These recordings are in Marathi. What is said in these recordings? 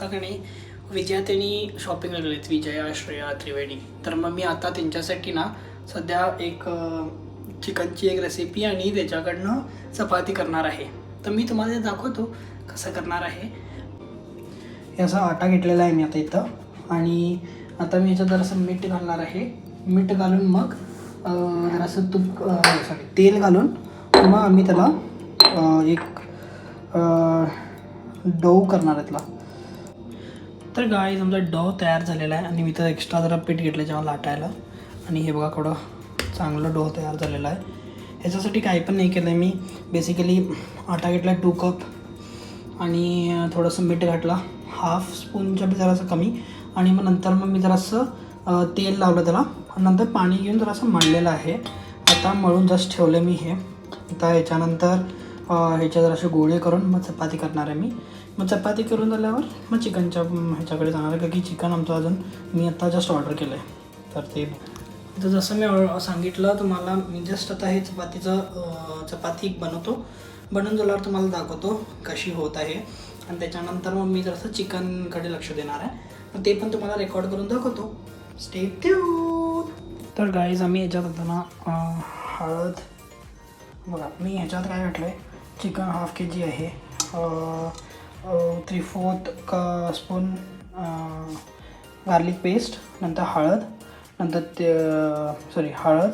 आता का नाही विजया त्यांनी शॉपिंगला गेलेत, विजया श्रेया त्रिवेणी. तर मग मी आता त्यांच्यासाठी ना सध्या एक चिकनची एक रेसिपी आणि त्याच्याकडनं चपाती करणार आहे. तर मी तुम्हाला ते दाखवतो कसं करणार आहे. हे असा आटा घेतलेला आहे मी आता इथं आणि आता मी याच्यात जरासं मीठ घालणार आहे. मीठ घालून मग जरासं तूप तेल घालून मग आम्ही त्याला एक डो करणार आहे त्याला. तर गाईज आमचा डो तयार झालेला आहे आणि मी तर एक्स्ट्रा जरा पीठ घेतलं जेव्हा लाटायला. आणि हे बघा थोडं चांगलं डो तयार झालेला आहे. ह्याच्यासाठी काही पण नाही केलं आहे मी. बेसिकली आटा घेतला 2 कप आणि थोडंसं मीठ घातला, हाफ स्पूनच्या बी जरासं कमी. आणि मग नंतर मग मी जरासं तेल लावलं त्याला, नंतर पाणी घेऊन जरासं मळलेलं आहे. आता मळून जस्ट ठेवलं मी हे. आता ह्याच्यानंतर ह्याच्या जरासे गोळे करून मग चपाती करणार आहे मी. मग चपाती करून झाल्यावर मग चिकनच्या ह्याच्याकडे जाणार आहे, कारण की चिकन आमचं अजून मी आत्ता जस्ट ऑर्डर केलं आहे. तर ते तर जसं मी सांगितलं तुम्हाला, मी जस्ट आता हे चपाती बनवून झाल्यावर तुम्हाला दाखवतो कशी होत आहे. आणि त्याच्यानंतर मग मी जरासं चिकनकडे लक्ष देणार आहे. मग ते पण तुम्हाला रेकॉर्ड करून दाखवतो. Stay tune. तर गाईज आम्ही ह्याच्यात आता ना हळद बघा, मी ह्याच्यात काय घातलं आहे, चिकन हाफ kg आहे, 3/4 स्पून गार्लिक पेस्ट, नंतर हळद, हळद,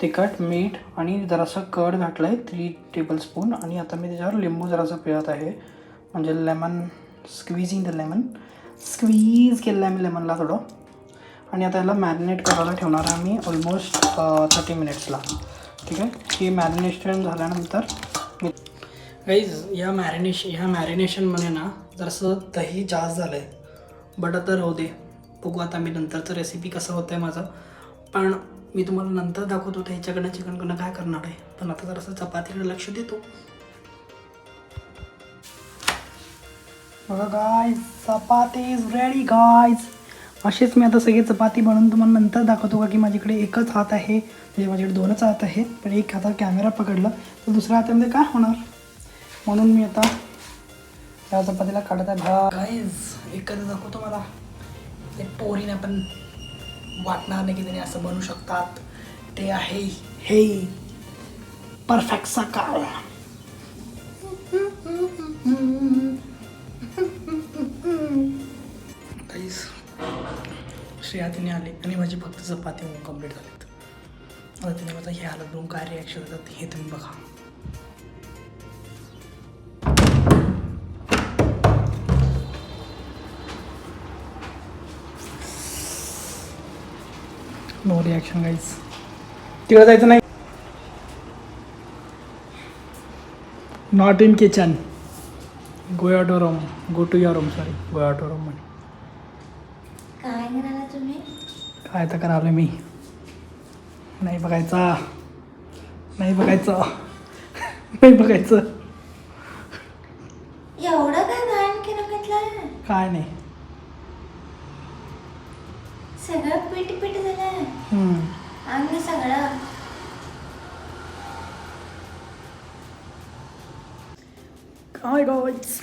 तिखट, मीठ आणि जरासं कर्ड घातलं आहे 3 टेबलस्पून. आणि आता मी त्याच्यावर लिंबू जरासं पिळत आहे, म्हणजे लेमन स्क्वीज केलेलं आहे मी लेमनला थोडं. आणि आता याला मॅरिनेट करायला ठेवणार आहे आम्ही ऑलमोस्ट 30 मिनिट्सला. ठीक आहे. हे मॅरिनेशन झाल्यानंतर गाईज ह्या मॅरिनेशनमध्ये ना जरासं दही जास्त झालं आहे, बट आता राहू दे, बघू आता मी नंतरचं रेसिपी कसं होतं आहे माझं. पण मी तुम्हाला नंतर दाखवतो ते ह्याच्याकडनं चिकनकडनं काय करणार आहे. पण आता जरासं चपातीकडे लक्ष देतो. बघा guys, chapati is ready guys. असेच मी आता सगळी चपाती बनवून तुम्हाला नंतर दाखवतो, का की माझ्याकडे एकच हात आहे, म्हणजे माझ्याकडे 2च हात आहे. पण एक हातात कॅमेरा पकडला तर दुसऱ्या हातामध्ये काय होणार, म्हणून मी आता या चपातीला काढत आहे. गाईज एकच दाखवतो मला, ते पोरीने पण वाटणार नाही की त्याने असं बनवू शकतात. ते आहे हे परफेक्ट सकाळ. गाईज श्रेया तिने आली आणि माझी फक्त चपाती होऊन कंप्लीट झालीत. आता तिने माझा हे हालत बघून काय रिॲक्शन होतात हे तुम्ही बघा. No reaction guys. तिकडे जायचं नाही. Not in kitchen. Go out room. Go to your room. Sorry, go out room. म्हणे काय करायला तुम्ही? काय तर करावलं मी. नाही बघायचं. एवढं काय घाण केलं म्हटलं? काय नाही. सगळं पीठ झालं आणि सगळं काय गाईज.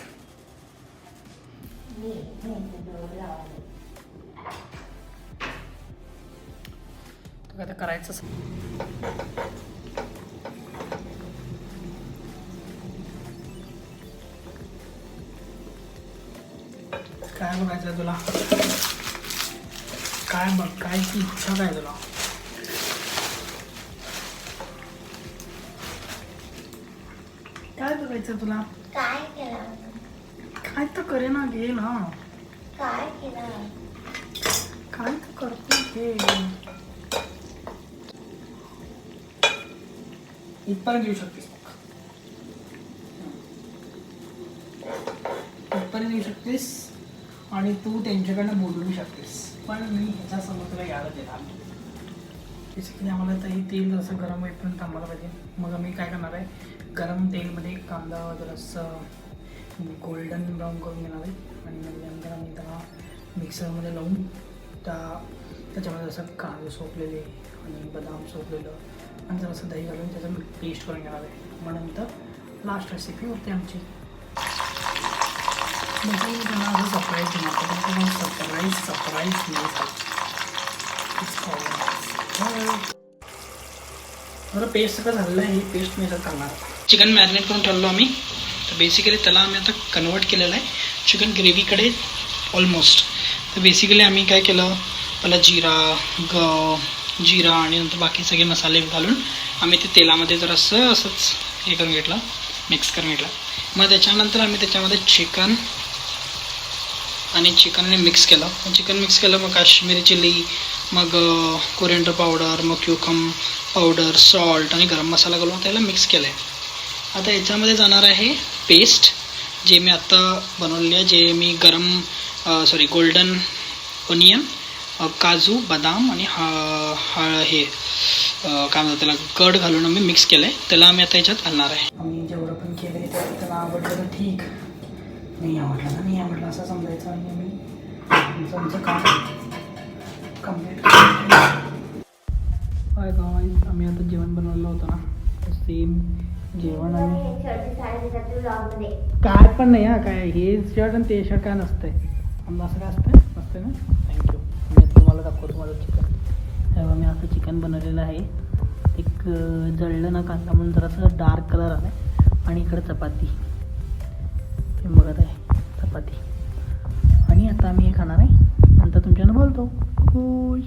आता करायचं काय बघायचं तुला, काय बघ, काय ती इच्छा काय तुला. काय बघायचं तुला. काय केलं? काय तर करे ना, घे ना. काय केलं? काय तर करतो घे. इथपर्यंत येऊ शकतेस, इथपर्यंत येऊ शकतेस आणि तू त्यांच्याकडनं बोलवू शकतेस. पण मी ह्याच्यासमोर तुला यायला देणार नाही. बेसिकली आम्हाला तर हे तेल जसं गरम होईपर्यंत थांबायला पाहिजे. मग आम्ही काय करणार आहे, गरम तेलमध्ये कांदा जरासं गोल्डन ब्राऊन करून घेणार आहे. आणि नंतर आम्ही त्याला मिक्सरमध्ये लावून त्याच्यामध्ये जसं कांदे सोपलेले आणि बदाम सोपलेलं आणि जरासं दही घालून त्याचं पेस्ट करून घेणार आहे. मग नंतर लास्ट रेसिपी होते आमची. म्हणजे मी त्यांना असं सरप्राईज सरप्राईज बरं पेस्ट सगळं झालेलं आहे. ही पेस्ट मी सगळं करणार. चिकन मॅरिनेट करून ठेवलो आम्ही. तर बेसिकली त्याला आम्ही आता कन्वर्ट केलेलं आहे चिकन ग्रेव्हीकडे ऑलमोस्ट. तर बेसिकली आम्ही काय केलं, पहिला जिरा आणि नंतर बाकी सगळे मसाले घालून आम्ही ते तेलामध्ये जरासं असंच हे करून घेतलं, मिक्स करून घेतलं. मग त्याच्यानंतर आम्ही त्याच्यामध्ये चिकन मिक्स केलं. चिकन मिक्स केलं, मग काश्मीरी चिली, मग कोरिएंडर पावडर, मग क्युकम पावडर, सॉल्ट आणि गरम मसाला घालून त्याला मिक्स केलं आहे. आता याच्यामध्ये जाणार आहे पेस्ट जे मी आत्ता बनवलेली आहे, जे मी गोल्डन ओनियन, काजू, बदाम आणि हे काय म्हणतात त्याला गड घालून आम्ही मिक्स केलं आहे. त्याला आम्ही आता याच्यात घालणार आहे. आम्ही जेवढं पण केलं आहे त्याला आवडलं तर ठीक, नाही आवडलं असं समजायचं. आणि आम्ही काम कम्प्लीट काय गावायचं. आम्ही आता जेवण बनवलं होतं ना, सेम जेवण आणि काय पण नाही. काय हे शर्ट आणि ते शर्ट काय नसतंय. आम्हाला असं काय नसतंय ना. थँक्यू. मी तुम्हाला दाखवतो माझं चिकन. तेव्हा मी आता चिकन बनवलेलं आहे. एक जळलं ना कांदा म्हणून जरासं डार्क कलर आला आहे. आणि इकडे चपाती ते बघत आहे, चपाती. आणि आता आम्ही हे खाणार आहे. नंतर तुमच्यानं बोलतो. खुश.